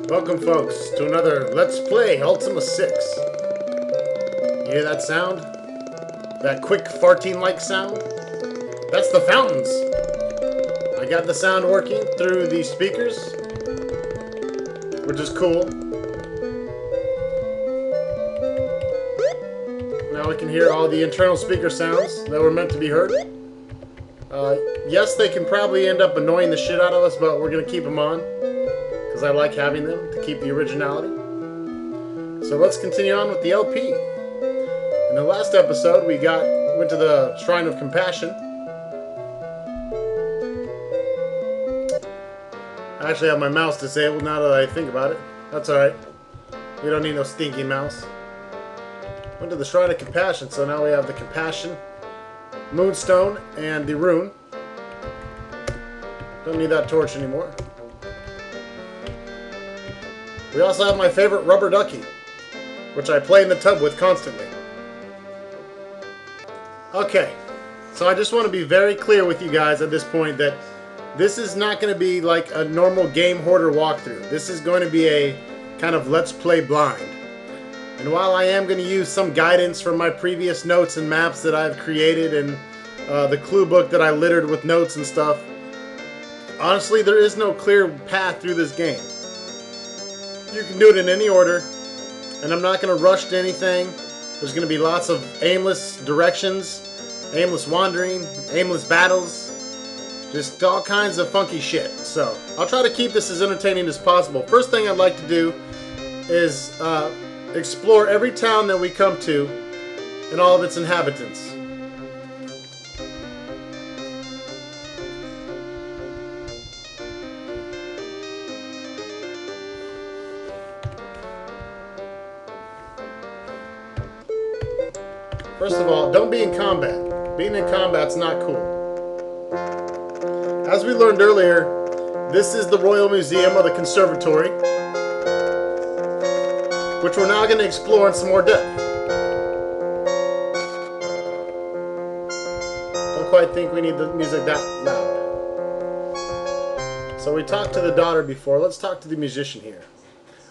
Welcome, folks, to another Let's Play Ultima 6. You hear that sound? That quick farting-like sound? That's the fountains. I got the sound working through the speakers, which is cool. Now we can hear all the internal speaker sounds that were meant to be heard. Yes, they can probably end up annoying the shit out of us, but we're going to keep them on, because I like having them to keep the originality. So let's continue on with the LP. In the last episode, we went to the Shrine of Compassion. I actually have my mouse disabled now that I think about it. That's alright. We don't need no stinky mouse. Went to the Shrine of Compassion, so now we have the Compassion, Moonstone, and the Rune. Don't need that torch anymore. We also have my favorite rubber ducky, which I play in the tub with constantly. Okay, so I just want to be very clear with you guys at this point that this is not going to be like a normal Game Hoarder walkthrough. This is going to be a kind of Let's Play blind. And while I am going to use some guidance from my previous notes and maps that I've created and the clue book that I littered with notes and stuff, honestly, there is no clear path through this game. You can do it in any order, and I'm not going to rush to anything. There's going to be lots of aimless directions, aimless wandering, aimless battles, just all kinds of funky shit. So, I'll try to keep this as entertaining as possible. First thing I'd like to do is explore every town that we come to and all of its inhabitants. First of all, don't be in combat. Being in combat's not cool. As we learned earlier, this is the Royal Museum of the Conservatory, which we're now going to explore in some more depth. Don't quite think we need the music that loud. So we talked to the daughter before. Let's talk to the musician here.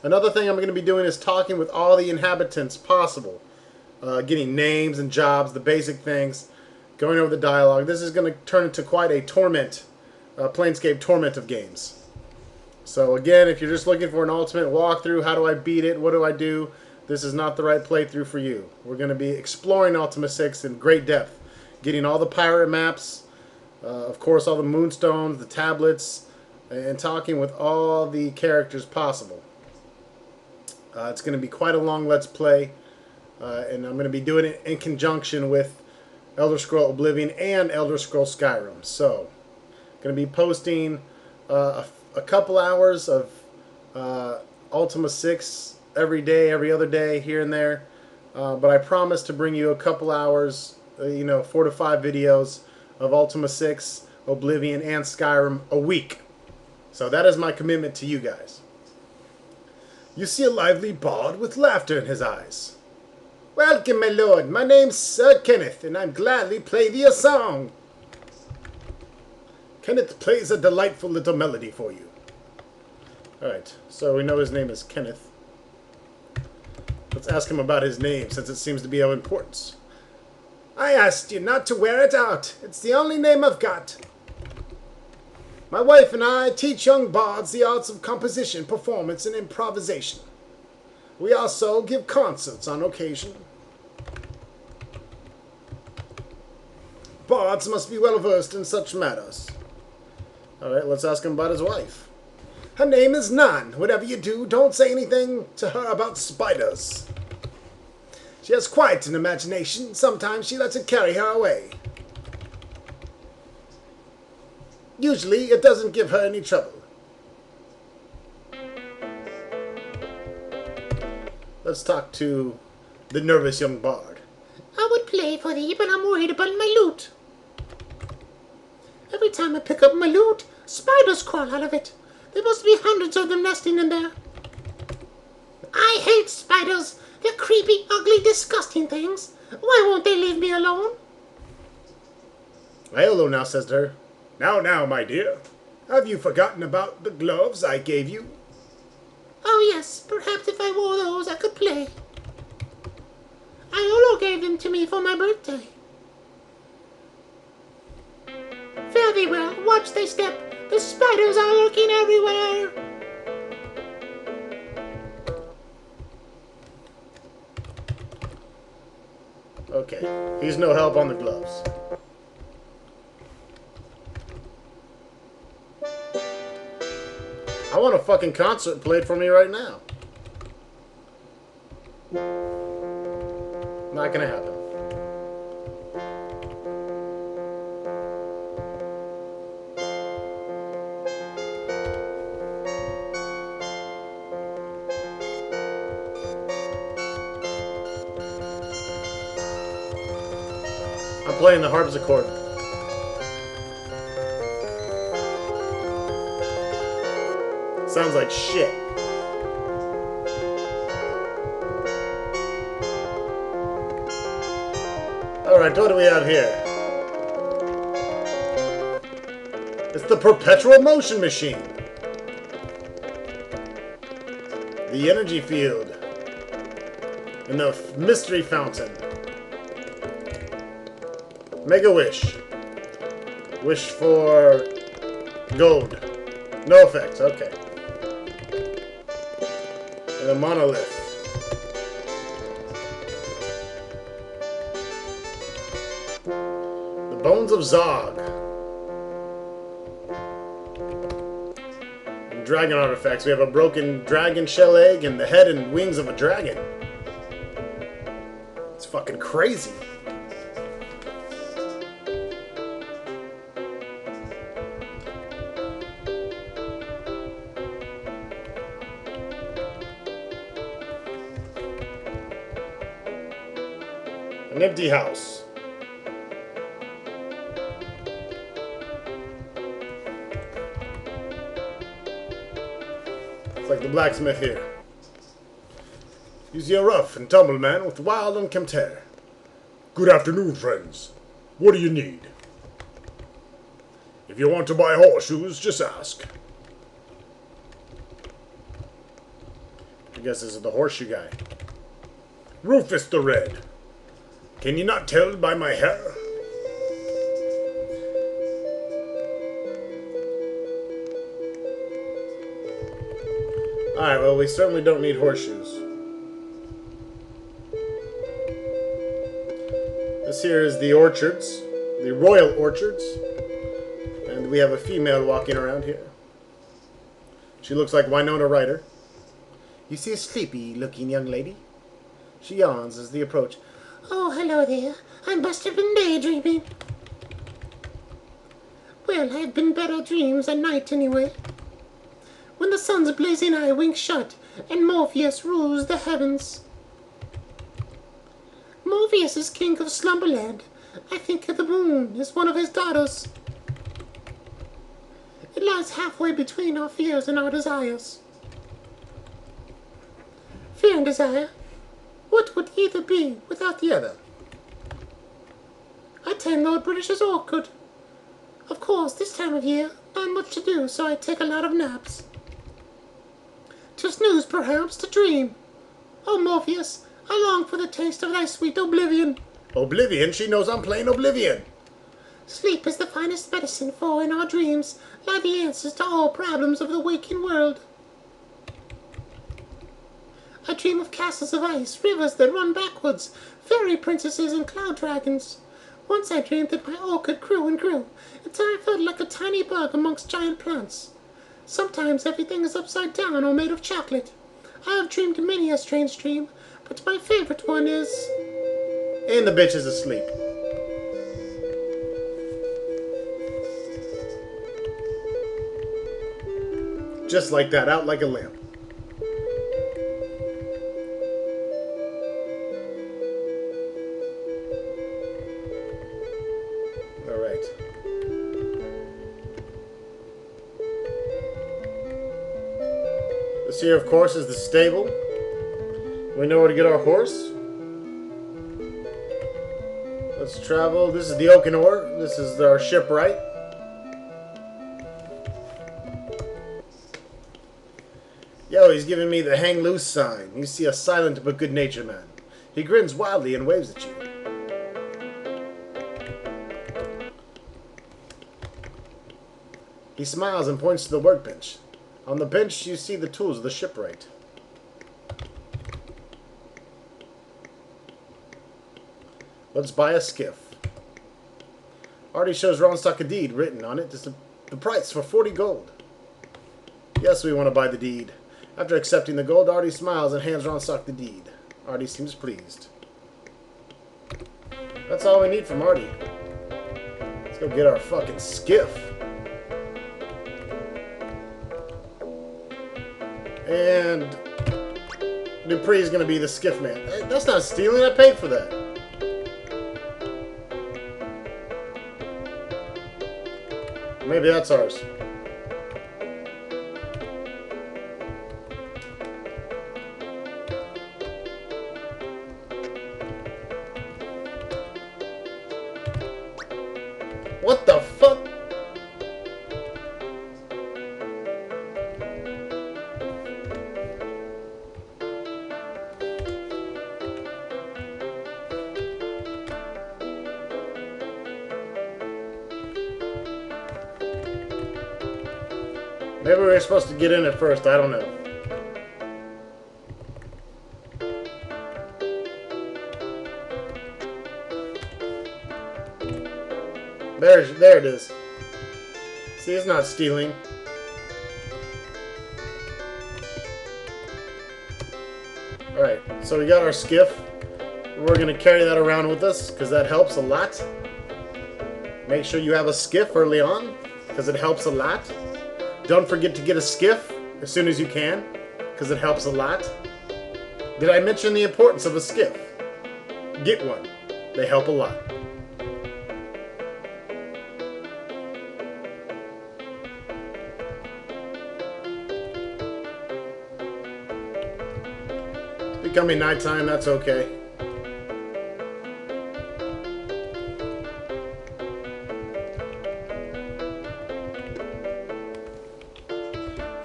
Another thing I'm going to be doing is talking with all the inhabitants possible. Getting names and jobs, the basic things, going over the dialogue. This is going to turn into quite a torment, Planescape torment of games. So again, if you're just looking for an ultimate walkthrough, how do I beat it, what do I do, this is not the right playthrough for you. We're going to be exploring Ultima 6 in great depth, getting all the pirate maps, of course all the moonstones, the tablets, and talking with all the characters possible. It's going to be quite a long Let's Play. And I'm going to be doing it in conjunction with Elder Scrolls Oblivion and Elder Scrolls Skyrim. So, going to be posting a couple hours of Ultima 6 every day, every other day, here and there. But I promise to bring you a couple hours, 4 to 5 videos of Ultima 6, Oblivion, and Skyrim a week. So that is my commitment to you guys. You see a lively bard with laughter in his eyes. Welcome, my lord. My name's Sir Kenneth, and I'm gladly play thee a song. Kenneth plays a delightful little melody for you. Alright, so we know his name is Kenneth. Let's ask him about his name, since it seems to be of importance. I asked you not to wear it out. It's the only name I've got. My wife and I teach young bards the arts of composition, performance, and improvisation. We also give concerts on occasion. Bards must be well versed in such matters. Alright, let's ask him about his wife. Her name is Nan. Whatever you do, don't say anything to her about spiders. She has quite an imagination. Sometimes she lets it carry her away. Usually, it doesn't give her any trouble. Let's talk to the nervous young bard. I would play for thee, but I'm worried about my loot. Every time I pick up my loot, spiders crawl out of it. There must be hundreds of them nesting in there. I hate spiders. They're creepy, ugly, disgusting things. Why won't they leave me alone? Hello now, says to her. Now, my dear. Have you forgotten about the gloves I gave you? yes, perhaps if I wore those I could play. Iolo gave them to me for my birthday. Fare thee well, watch thy step. The spiders are lurking everywhere. Okay, he's no help on the gloves. I want a fucking concert played for me right now. Not gonna happen. I'm playing the harpsichord. Sounds like shit. Alright, what do we have here? It's the perpetual motion machine. The energy field. And the mystery fountain. Make a wish. Wish for gold. No effects, okay. And a monolith. The bones of Zog. And dragon artifacts. We have a broken dragon shell egg and the head and wings of a dragon. It's fucking crazy. An empty house. It's like the blacksmith here. He's a rough and tumble man with wild unkempt hair. Good afternoon, friends. What do you need? If you want to buy horseshoes, just ask. I guess this is the horseshoe guy. Rufus the Red. Can you not tell by my hair? Alright, well, we certainly don't need horseshoes. This here is the orchards, the royal orchards. And we have a female walking around here. She looks like Winona Ryder. You see a sleepy-looking young lady? She yawns as they approach. Oh, hello there. I must have been daydreaming. Well, I've been better dreams at night anyway. When the sun's blazing, I wink shut, and Morpheus rules the heavens. Morpheus is king of Slumberland. I think the moon is one of his daughters. It lies halfway between our fears and our desires. Fear and desire. What would either be without the other? I tend Lord British's orchard. Of course, this time of year, not much to do, so I take a lot of naps. To snooze, perhaps, to dream. Oh, Morpheus, I long for the taste of thy sweet oblivion. Oblivion? She knows I'm playing Oblivion. Sleep is the finest medicine, for in our dreams lie the answers to all problems of the waking world. I dream of castles of ice, rivers that run backwards, fairy princesses and cloud dragons. Once I dreamed that my orchid grew and grew, until I felt like a tiny bug amongst giant plants. Sometimes everything is upside down or made of chocolate. I have dreamed many a strange dream, but my favorite one is... And the bitch is asleep. Just like that, out like a lamp. Alright. This here, of course, is the stable. We know where to get our horse. Let's travel. This is the Oaken Ore. This is our Yo, he's giving me the hang loose sign. You see a silent but good-natured man. He grins wildly and waves at you. He smiles and points to the workbench. On the bench, you see the tools of the shipwright. Let's buy a skiff. Artie shows Ronstock a deed written on it. The price for 40 gold. Yes, we want to buy the deed. After accepting the gold, Artie smiles and hands Ronstock the deed. Artie seems pleased. That's all we need from Artie. Let's go get our fucking skiff. And Dupree's gonna be the skiff man. That's not stealing, I paid for that. Maybe that's ours. What the fuck? Maybe we were supposed to get in at first, I don't know. There it is. See, it's not stealing. Alright, so we got our skiff. We're going to carry that around with us, because that helps a lot. Make sure you have a skiff early on, because it helps a lot. Don't forget to get a skiff as soon as you can, because it helps a lot. Did I mention the importance of a skiff? Get one. They help a lot. It's becoming nighttime, that's okay.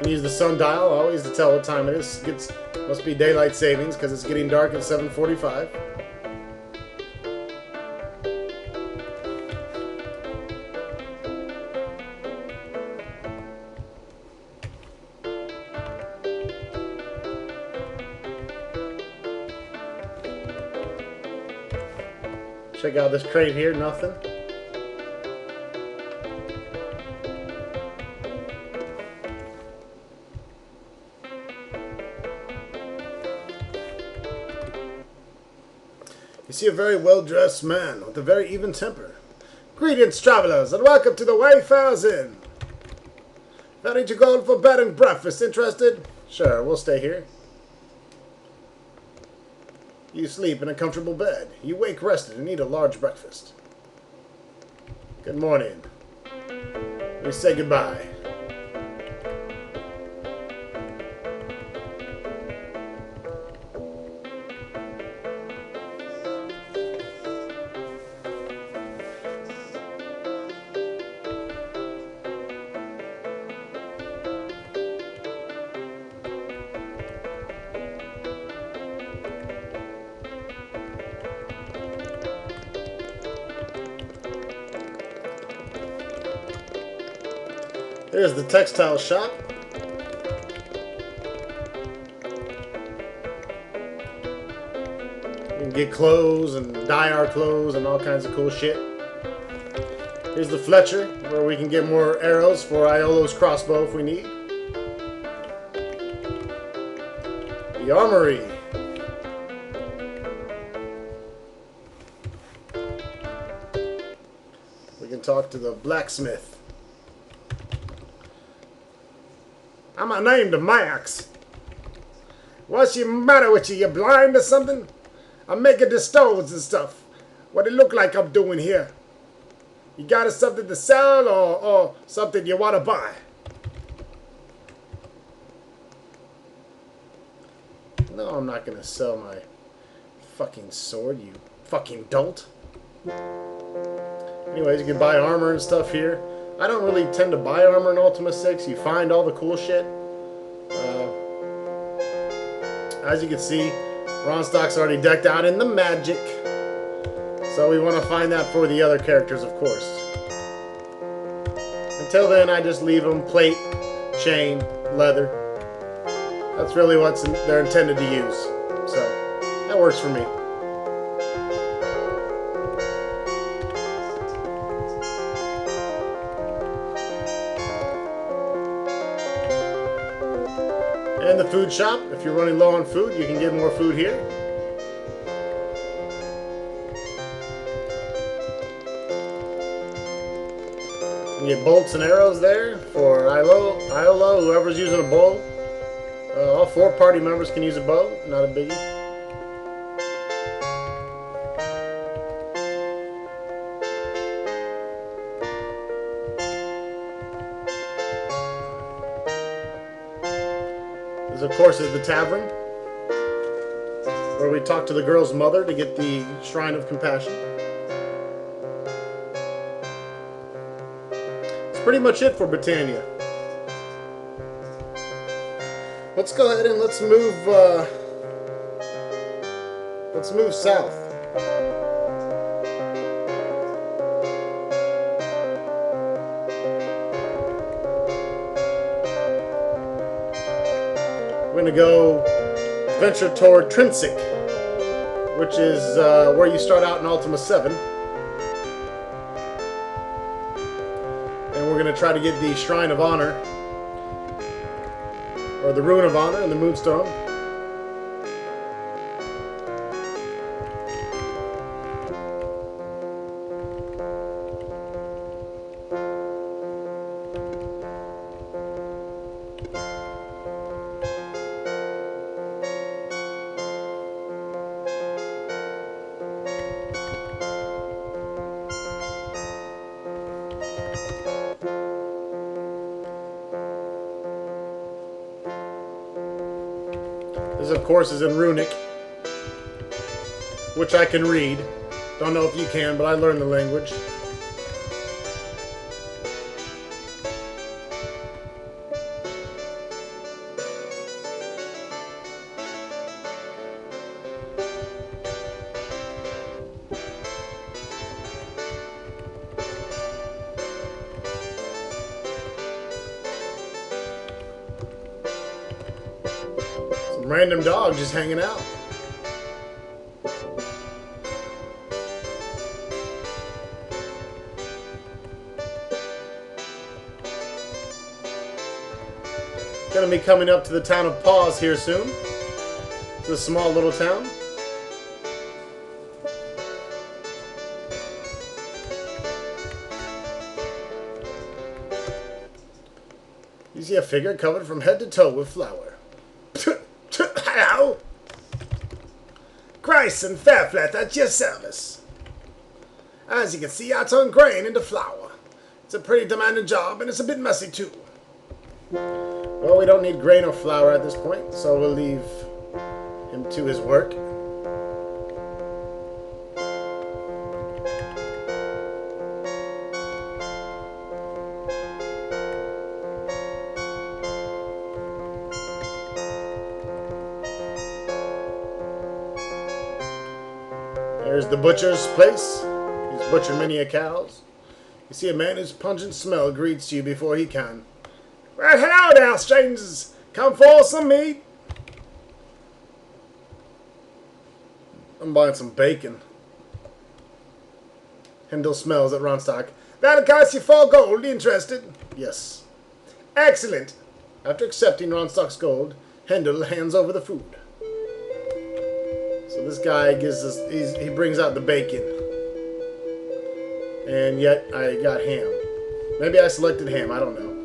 Use the sundial always to tell what time it is. Must be daylight savings because it's getting dark at 7:45. Check out this crate here, nothing. You see a very well-dressed man with a very even temper. Greetings, travelers, and welcome to the Wayfarer's Inn. Ready to go for bed and breakfast? Interested? Sure, we'll stay here. You sleep in a comfortable bed. You wake rested and eat a large breakfast. Good morning. We say goodbye. Here's the textile shop. We can get clothes and dye our clothes and all kinds of cool shit. Here's the Fletcher, where we can get more arrows for Iolo's crossbow if we need. The Armory. We can talk to the blacksmith. I'm named Max. What's the matter with you? You blind or something? I'm making the stoves and stuff. What it look like I'm doing here? You got something to sell or something you want to buy? No, I'm not gonna sell my fucking sword, you fucking dolt. Anyways, you can buy armor and stuff here. I don't really tend to buy armor in Ultima 6. You find all the cool shit. As you can see, Ronstock's already decked out in the magic. So we want to find that for the other characters, of course. Until then, I just leave them plate, chain, leather. That's really what they're intended to use. So, that works for me. And the food shop. If you're running low on food, you can get more food here. You get bolts and arrows there for Iolo, whoever's using a bow. All 4 party members can use a bow, not a biggie. This, of course, is the tavern, where we talk to the girl's mother to get the Shrine of Compassion. Pretty much it for Britannia. Let's go ahead and let's move south. We're gonna go venture toward Trinsic, which is where you start out in Ultima 7. We're going to try to get the Shrine of Honor, or the Rune of Honor in the Moonstone. This, of course, is in Runic, which I can read. Don't know if you can, but I learned the language. Random dog just hanging out. Gonna be coming up to the town of Paws here soon. It's a small little town. You see a figure covered from head to toe with flour. Hello! Christ and Fairflat at your service. As you can see, I turn grain into flour. It's a pretty demanding job, and it's a bit messy too. Well, we don't need grain or flour at this point, so we'll leave him to his work. There's the butcher's place. He's butchered many a cows. You see a man whose pungent smell greets you before he can. Well, hello there, strangers. Come for some meat? I'm buying some bacon. Hendel smells at Ronstock. That'll cost you 4 gold. Interested? Yes. Excellent. After accepting Ronstock's gold, Hendel hands over the food. So this guy gives us, he brings out the bacon. And yet I got ham. Maybe I selected ham, I don't know.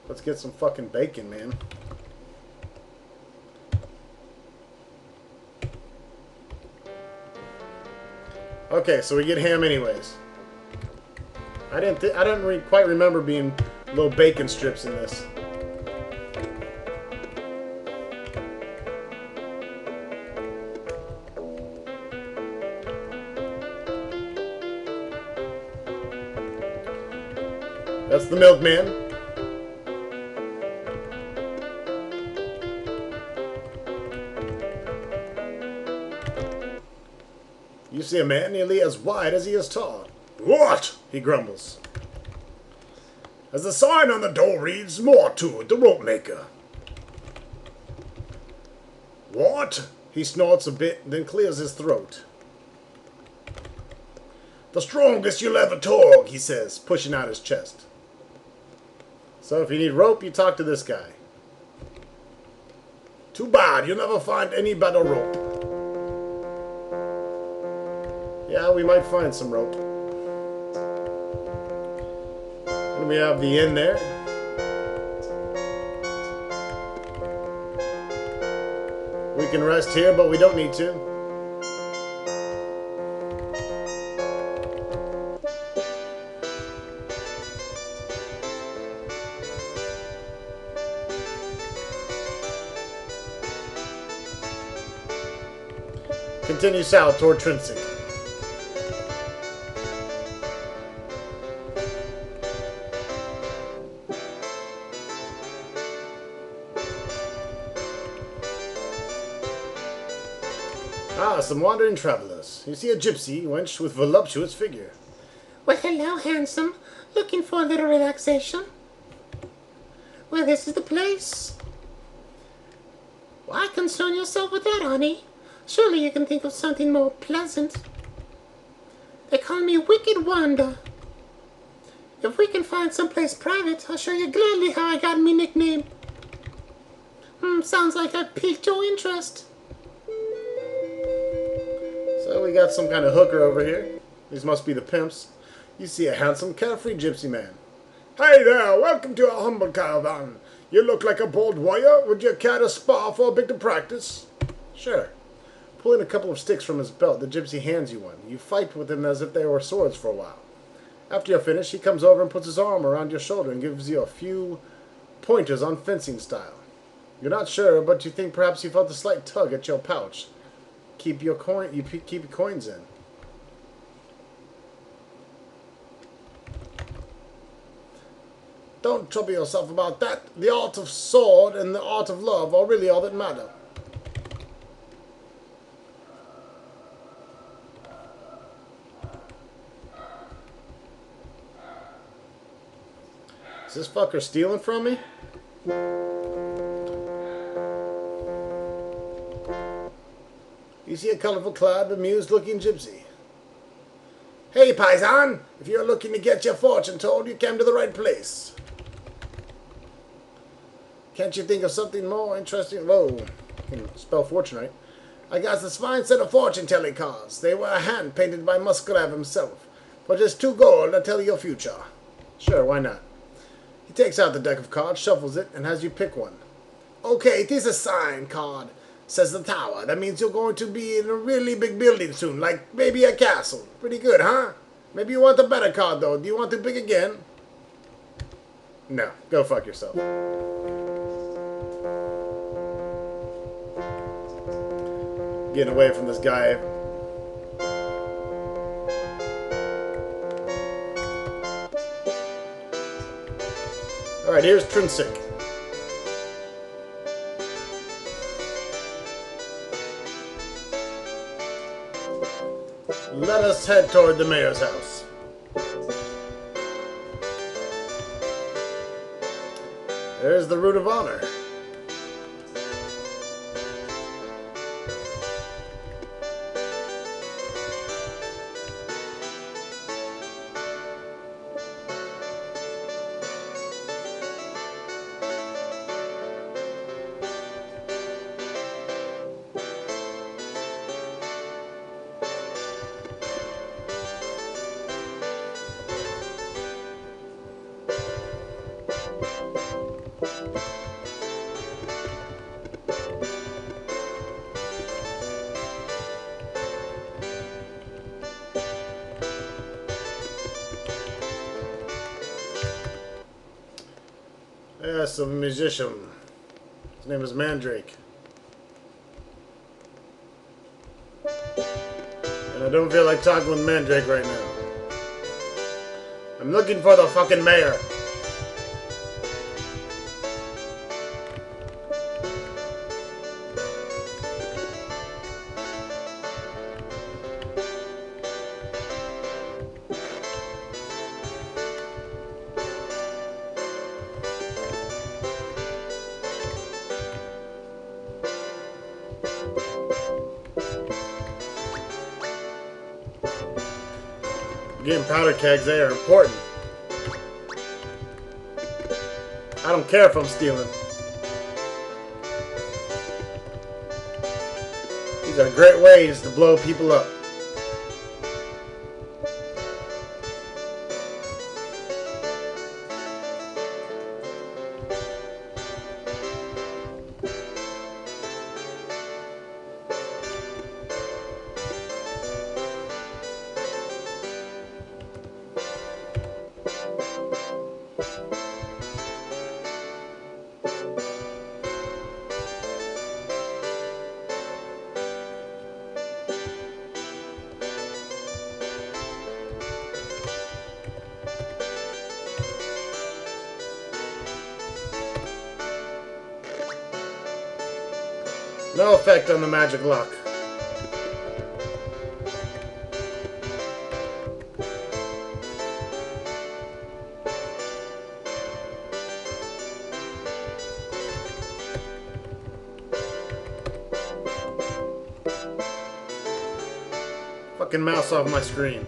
Let's get some fucking bacon, man. Okay, so we get ham anyways. I didn't quite remember being little bacon strips in this. That's the milkman. You see a man nearly as wide as he is tall. What? He grumbles. As the sign on the door reads, more to it, the rope maker. What? He snorts a bit, then clears his throat. The strongest you'll ever talk, he says, pushing out his chest. So if you need rope, you talk to this guy. Too bad, you'll never find any better rope. Yeah, we might find some rope. And we have the inn there. We can rest here, but we don't need to. Continue south toward Trinsic. Ah, some wandering travelers. You see a gypsy wench with voluptuous figure. Well, hello, handsome. Looking for a little relaxation? Well, this is the place. Why concern yourself with that, honey? Surely you can think of something more pleasant. They call me Wicked Wanda. If we can find someplace private, I'll show you gladly how I got me nickname. Sounds like I piqued your interest. So we got some kind of hooker over here. These must be the pimps. You see a handsome, carefree gypsy man. Hey there, welcome to our humble caravan. You look like a bold warrior. Would you care to spar for a bit of practice? Sure. Pulling a couple of sticks from his belt, the gypsy hands you one. You fight with him as if they were swords for a while. After you're finished, he comes over and puts his arm around your shoulder and gives you a few pointers on fencing style. You're not sure, but you think perhaps you felt a slight tug at your pouch. Keep your coins in. Don't trouble yourself about that. The art of sword and the art of love are really all that matter. Is this fucker stealing from me? You see a colorful-clad, bemused-looking gypsy. Hey, paisan! If you're looking to get your fortune told, you came to the right place. Can't you think of something more interesting? Whoa, I can spell fortune right. I got this fine set of fortune-telling cards. They were hand-painted by Musgrave himself. For just 2 gold, I'll tell you your future. Sure, why not? He takes out the deck of cards, shuffles it, and has you pick one. Okay, it is a sign card. Says the tower. That means you're going to be in a really big building soon, like maybe a castle. Pretty good, huh? Maybe you want a better card, though. Do you want to pick again? No. Go fuck yourself. Getting away from this guy. Alright, here's Trinsic. Let us head toward the mayor's house. There's the Rune of Honor. Yes, a musician. His name is Mandrake. And I don't feel like talking with Mandrake right now. I'm looking for the fucking mayor. Getting powder kegs, they are important. I don't care if I'm stealing. These are great ways to blow people up. No effect on the magic lock. Fucking mouse off my screen.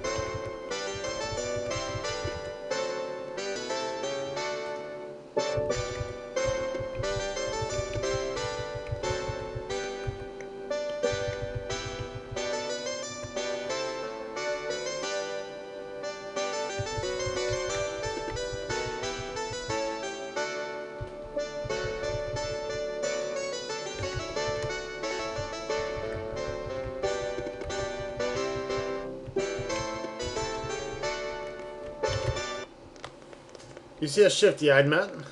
You see a shifty-eyed man?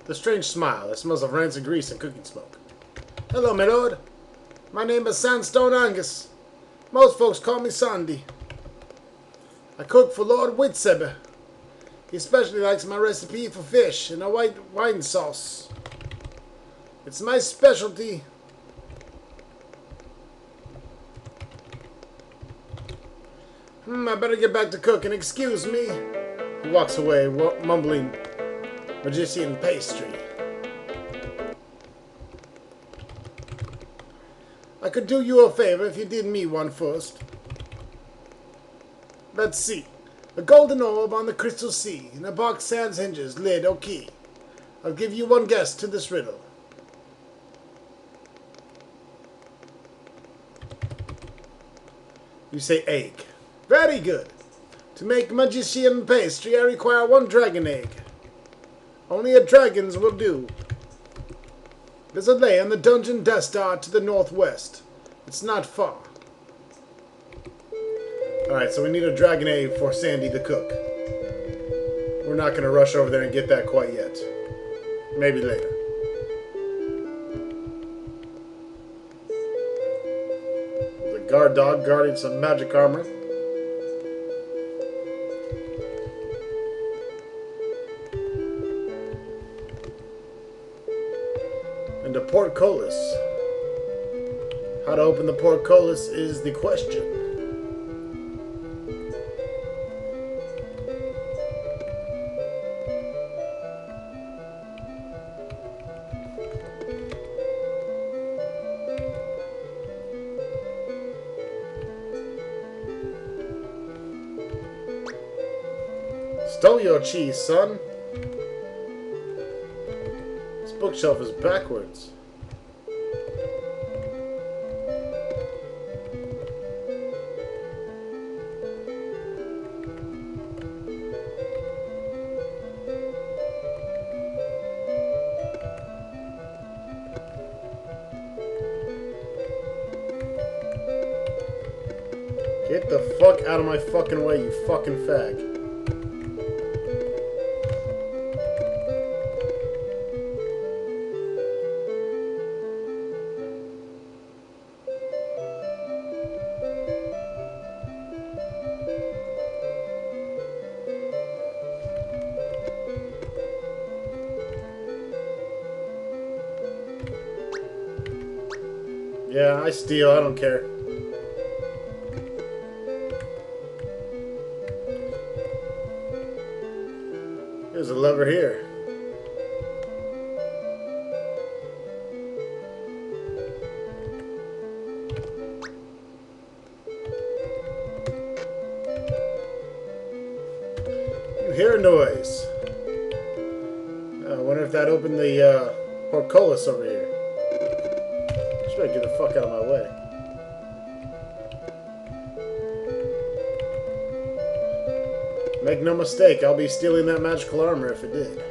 The strange smile that smells of rancid grease and cooking smoke. Hello, my lord. My name is Sandstone Angus. Most folks call me Sandy. I cook for Lord Whitsebe. He especially likes my recipe for fish and a white wine sauce. It's my specialty. I better get back to cooking. Excuse me. He walks away, mumbling, magician pastry. I could do you a favor if you did me one first. Let's see. A golden orb on the crystal sea, and a box sans hinges, lid or key. I'll give you one guess to this riddle. You say egg. Very good. To make magician pastry, I require one dragon egg. Only a dragon's will do. There's a lay on the dungeon Death Star to the northwest. It's not far. Alright, so we need a dragon egg for Sandy the cook. We're not going to rush over there and get that quite yet. Maybe later. The guard dog guarding some magic armor. And a portcullis. How to open the portcullis is the question. Stole your cheese, son. This bookshelf is backwards. Get the fuck out of my fucking way, you fucking fag. Yeah, I steal, I don't care. There's a lever here. Hear a noise. I wonder if that opened the portcullis over here. Just better get the fuck out of my way. Make no mistake, I'll be stealing that magical armor if it did.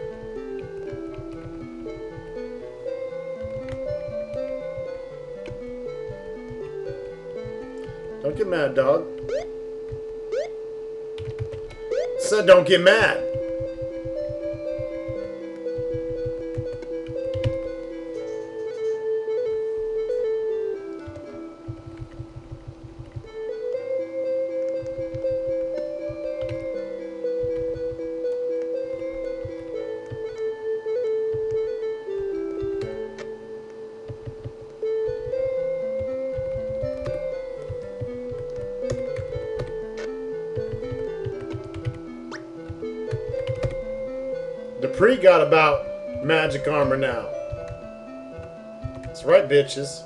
Don't get mad, dog. Said don't get mad. Dupree got about magic armor now. That's right, bitches.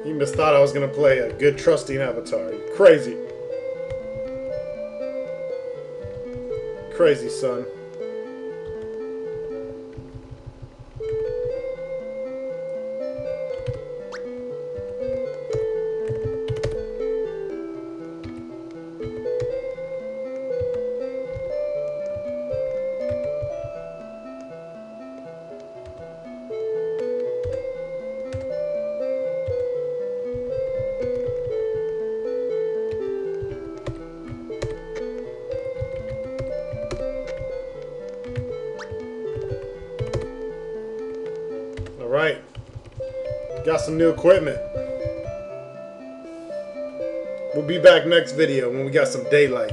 You must thought I was gonna play a good trusting avatar. You're crazy. Crazy, son. Alright, got some new equipment. We'll be back next video when we got some daylight.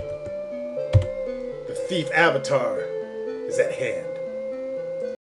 The thief avatar is at hand.